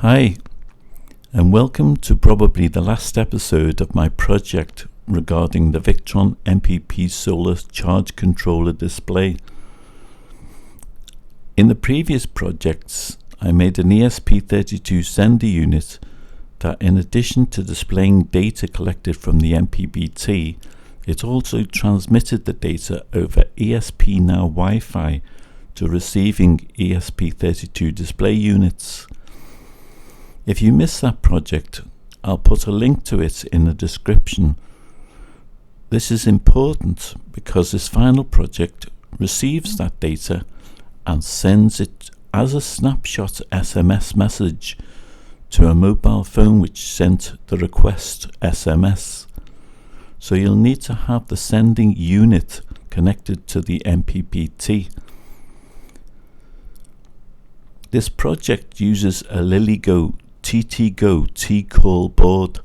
Hi, and welcome to probably the last episode of my project regarding the Victron MPPT solar charge controller display. In the previous projects, I made an ESP32 sender unit that, in addition to displaying data collected from the MPPT, it also transmitted the data over ESP Now Wi-Fi to receiving ESP32 display units. If you missed that project, I'll put a link to it in the description. This is important because this final project receives that data and sends it as a snapshot SMS message to a mobile phone which sent the request SMS. So you'll need to have the sending unit connected to the MPPT. This project uses a LilyGo TTGO T-Call board,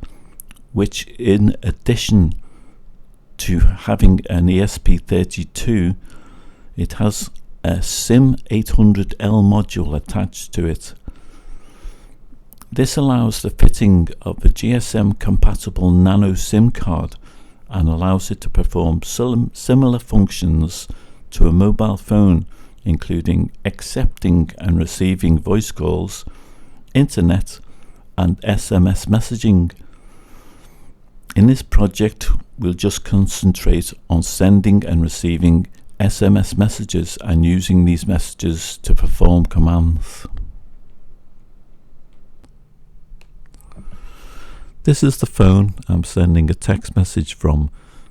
which, in addition to having an ESP32, it has a SIM800L module attached to it. This allows the fitting of a GSM compatible nano SIM card and allows it to perform similar functions to a mobile phone, including accepting and receiving voice calls, internet and SMS messaging. In this project, we'll just concentrate on sending and receiving SMS messages and using these messages to perform commands. This is the phone I'm sending a text message from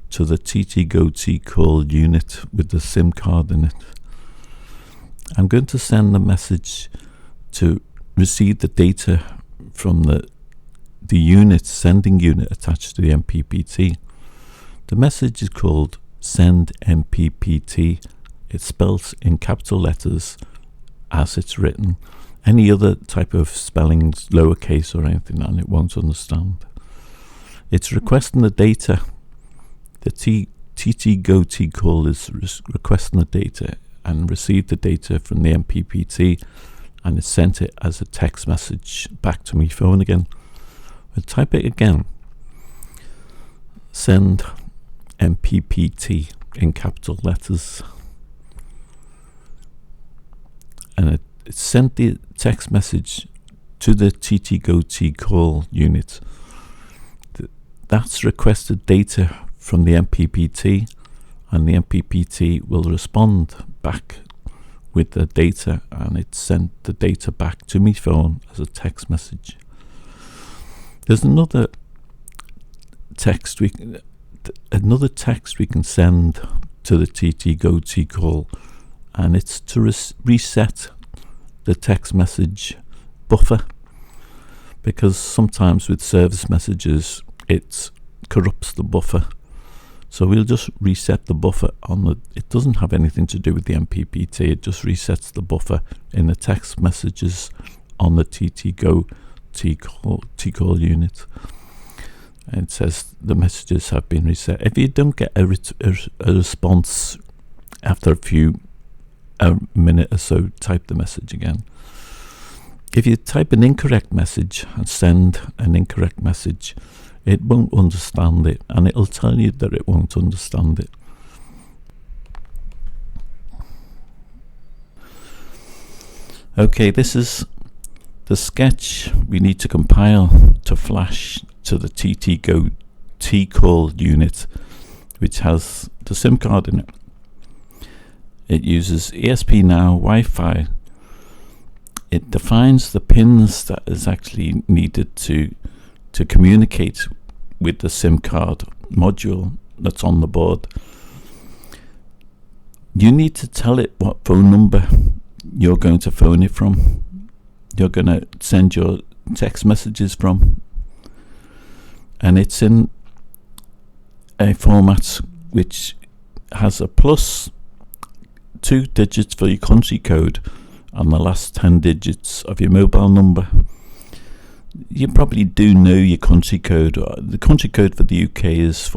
to the TTGO T-Call unit with the SIM card in it. I'm going to send the message to receive the data from the sending unit attached to the MPPT. The message is called Send MPPT. It's spelled in capital letters as it's written. Any other type of spellings, lowercase or anything, and it won't understand. It's requesting the data. The TTGO T-Call is requesting the data and received the data from the MPPT, and it sent it as a text message back to my phone again. I'll type it again. Send MPPT in capital letters. And it sent the text message to the TTGO T-Call unit. That's requested data from the MPPT, and the MPPT will respond back with the data, and it sent the data back to my phone as a text message. There's another text we can send to the TTGO T-Call, and it's to reset the text message buffer, because sometimes with service messages it corrupts the buffer. So we'll just reset the buffer it doesn't have anything to do with the MPPT, it just resets the buffer in the text messages on the TTGO T-Call unit. And it says the messages have been reset. If you don't get a response after a minute or so, type the message again. If you type an incorrect message and send an incorrect message, it won't understand it, and it'll tell you that it won't understand it. Okay, this is the sketch we need to compile to flash to the TTGO T-Call unit, which has the SIM card in it. It uses ESP Now Wi-Fi. It defines the pins that is actually needed to communicate with the SIM card module that's on the board. You need to tell it what phone number you're going to phone it from, you're going to send your text messages from, and it's in a format which has a plus 2 digits for your country code and the last 10 digits of your mobile number. You probably do know your country code. The country code for the UK is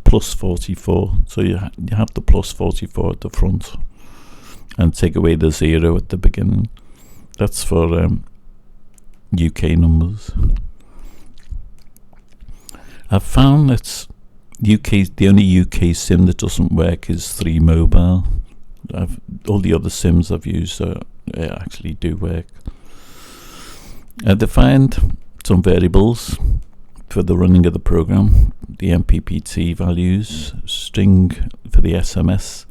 plus 44, so you have the plus 44 at the front and take away the 0 at the beginning. That's for UK numbers. I've found that the only UK SIM that doesn't work is 3 Mobile. All the other SIMs I've used actually do work. I defined some variables for the running of the program: the MPPT values, string for the SMS,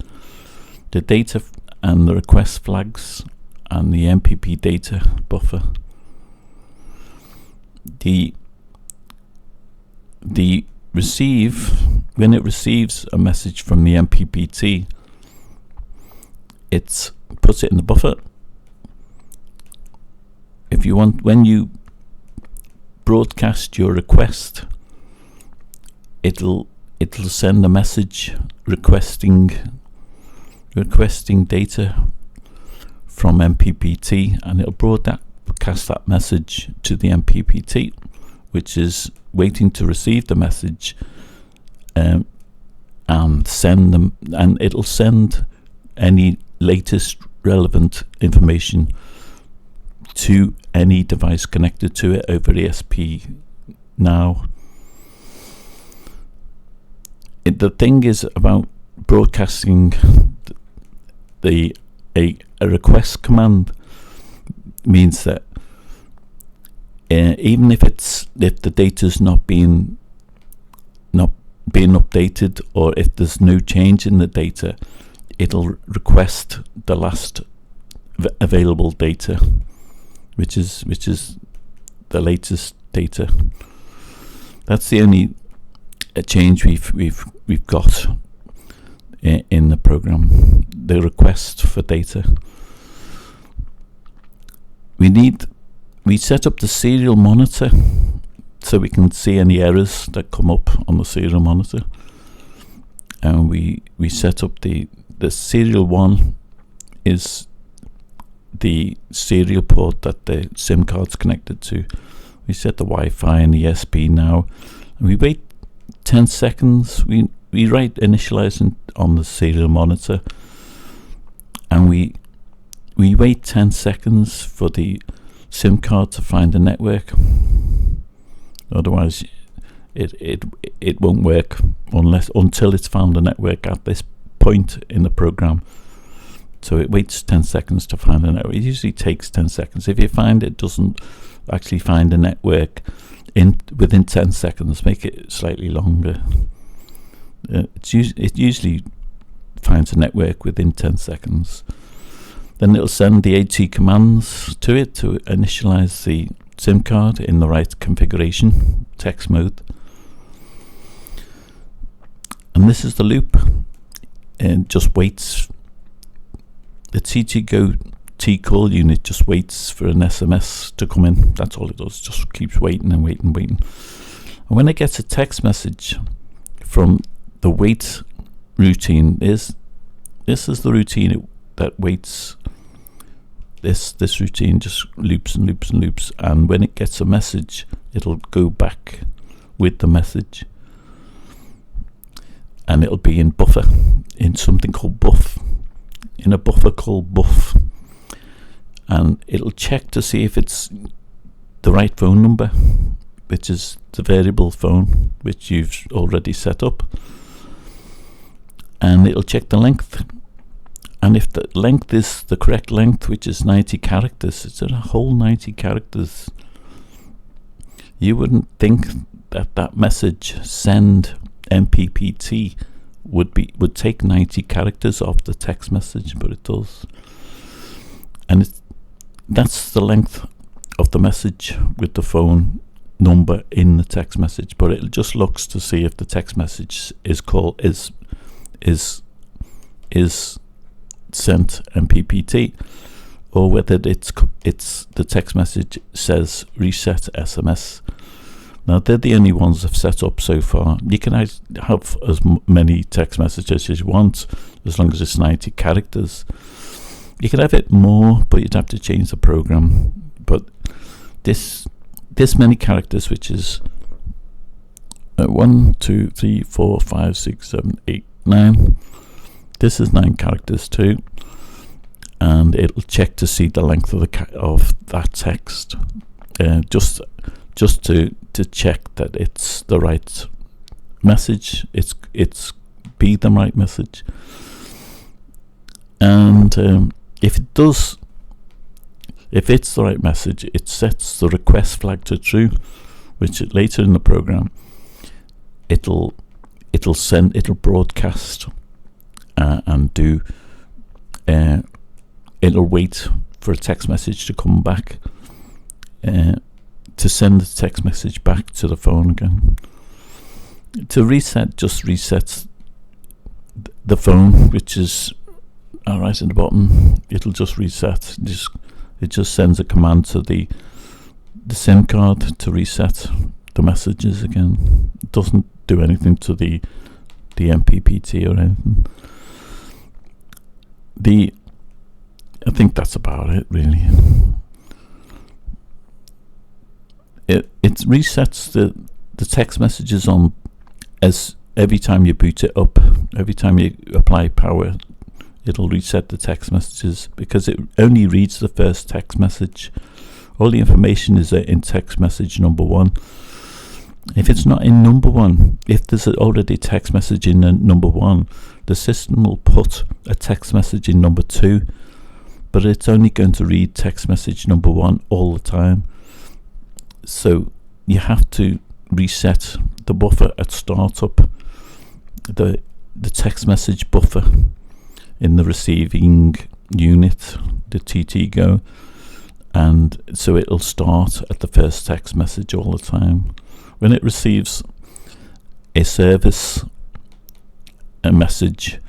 the data and the request flags, and the MPP data buffer. The when it receives a message from the MPPT, it puts it in the buffer. If you want, when you broadcast your request, it'll send a message requesting data from MPPT, and it'll broadcast that message to the MPPT, which is waiting to receive the message and send them, and it'll send any latest relevant information to any device connected to it over ESP now. The thing is about broadcasting a request command means that even if the data's not being updated, or if there's no change in the data, it'll request the last available data, which is the latest data. That's the only change we've got in the program, the request for data. We set up the serial monitor so we can see any errors that come up on the serial monitor, and we set up the serial 1 is the serial port that the SIM card's connected to. We set the Wi-Fi and ESP now, and we wait 10 seconds. We write initializing on the serial monitor, and we wait 10 seconds for the SIM card to find a network. Otherwise it won't work until it's found a network at this point in the program. So it waits 10 seconds to find a network. It usually takes 10 seconds. If you find it doesn't actually find a network within 10 seconds, make it slightly longer. It usually finds a network within 10 seconds. Then it'll send the AT commands to it to initialize the SIM card in the right configuration, text mode. And this is the loop. And just waits. The TTGO T-Call unit just waits for an SMS to come in. That's all it does. Just keeps waiting and waiting and waiting. And when it gets a text message from the wait routine, this is the routine that waits. This routine just loops and loops and loops, and when it gets a message, it'll go back with the message, and it'll be in buffer, in something called buff, in a buffer called buff, and it'll check to see if it's the right phone number, which is the variable phone which you've already set up, and it'll check the length. And if the length is the correct length, which is 90 characters, it's a whole 90 characters. You wouldn't think that message send MPPT would take 90 characters off the text message, but it does. And that's the length of the message with the phone number in the text message, but it just looks to see if the text message is sent MPPT, or whether it's the text message says reset SMS. Now they're the only ones I've set up so far. You can have as many text messages as you want, as long as it's 90 characters. You can have it more, but you'd have to change the program. But this many characters, which is 1, 2, 3, 4, 5, 6, 7, 8, 9. This is 9 characters too, and it'll check to see the length of that text, just to check that it's the right message, it's be the right message. And if it's the right message, it sets the request flag to true, which later in the program it'll broadcast and do it'll wait for a text message to come back to send the text message back to the phone again. To reset, just resets the phone, which is right at the bottom. It'll just reset. It just sends a command to the SIM card to reset the messages again. It doesn't do anything to the MPPT or anything. I think that's about it, really. It resets the text messages on as every time you boot it up, every time you apply power, it'll reset the text messages, because it only reads the first text message. All the information is in text message number 1. If it's not in number 1, if there's already a text message in number 1, the system will put a text message in number 2, but it's only going to read text message number 1 all the time. So you have to reset the buffer at startup, the text message buffer in the receiving unit, the TTGO, and so it'll start at the first text message all the time. When it receives a service, a message,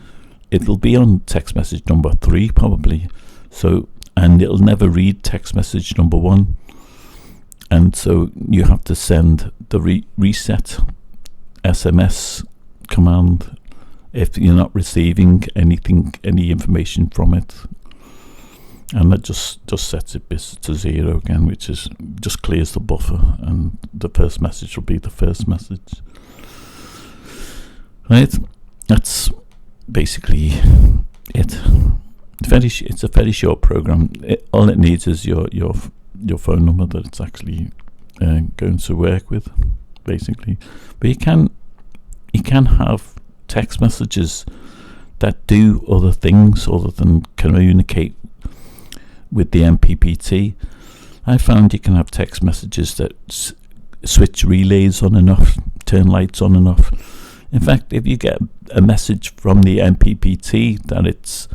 it'll be on text message number 3 probably, so, and it'll never read text message number 1, and so you have to send the reset SMS command if you're not receiving any information from it, and that just sets it to 0 again, which is just clears the buffer, and the first message will be the first message. Right, that's basically it. It's a very short program. All it needs is your phone number that it's actually going to work with, basically. But you can have text messages that do other things other than communicate with the MPPT. I found you can have text messages that switch relays on and off, turn lights on and off. In fact, if you get a message from the MPPT that it's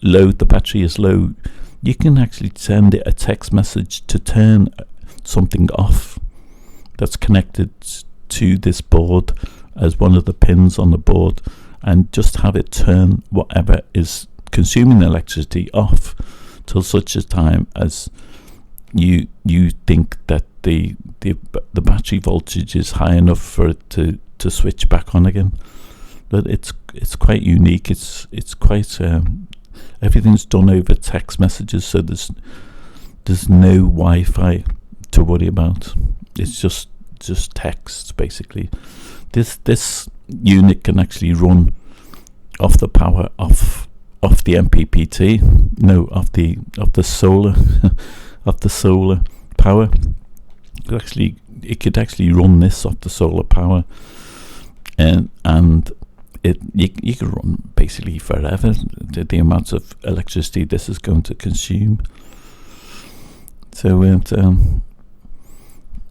low, the battery is low, you can actually send it a text message to turn something off that's connected to this board as one of the pins on the board, and just have it turn whatever is consuming electricity off till such a time as you think that the battery voltage is high enough for it to switch back on again. But it's quite unique. It's quite everything's done over text messages, so there's no Wi-Fi to worry about. It's just text, basically. This unit can actually run off the power off the MPPT, no, off the solar of the solar power. It could actually run this off the solar power, and you could run basically forever the amount of electricity this is going to consume. So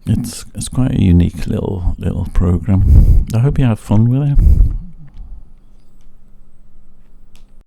it's quite a unique little program. I hope you have fun with it.